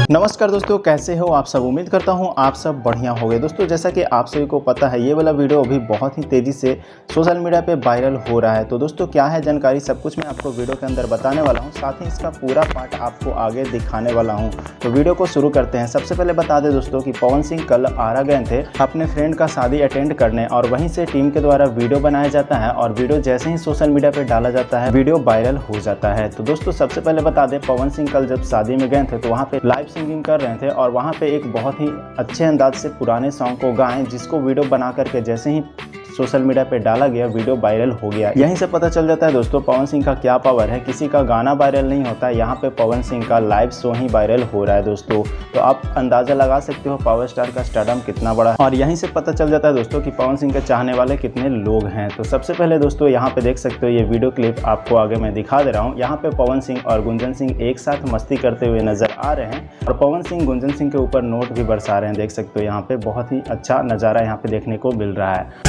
नमस्कार दोस्तों, कैसे हो आप सब। उम्मीद करता हूं आप सब बढ़िया होंगे। दोस्तों जैसा कि आप सभी को पता है, ये वाला वीडियो अभी बहुत ही तेज़ी से सोशल मीडिया पे वायरल हो रहा है। तो दोस्तों क्या है जानकारी, सब कुछ मैं आपको वीडियो के अंदर बताने वाला हूं, साथ ही इसका पूरा पार्ट आपको आगे दिखाने वाला हूं। तो वीडियो को शुरू करते हैं। सबसे पहले बता दें दोस्तों कि पवन सिंह कल आरा गए थे अपने फ्रेंड का शादी अटेंड करने, और वहीं से टीम के द्वारा वीडियो बनाया जाता है और वीडियो जैसे ही सोशल मीडिया पर डाला जाता है वीडियो वायरल हो जाता है। तो दोस्तों सबसे पहले बता दें, पवन सिंह कल जब शादी में गए थे तो वहाँ पे लाइव सिंगिंग कर रहे थे और वहाँ पे एक बहुत ही अच्छे अंदाज से पुराने सॉन्ग को गाएं, जिसको वीडियो बना करके जैसे ही सोशल मीडिया पे डाला गया वीडियो वायरल हो गया। यहीं से पता चल जाता है दोस्तों पवन सिंह का क्या पावर है। किसी का गाना वायरल नहीं होता, यहाँ पे पवन सिंह का लाइव शो ही वायरल हो रहा है दोस्तों। तो आप अंदाजा लगा सकते हो पावर स्टार का स्टारडम कितना बड़ा है, और यहीं से पता चल जाता है दोस्तों कि पवन सिंह के चाहने वाले कितने लोग हैं। तो सबसे पहले दोस्तों यहाँ पे देख सकते हो, ये वीडियो क्लिप आपको आगे मैं दिखा दे रहा हूँ। यहाँ पे पवन सिंह और गुंजन सिंह एक साथ मस्ती करते हुए नजर आ रहे हैं, और पवन सिंह गुंजन सिंह के ऊपर नोट भी बरसा रहे हैं। देख सकते हो यहाँ पे बहुत ही अच्छा नज़ारा यहाँ पे देखने को मिल रहा है।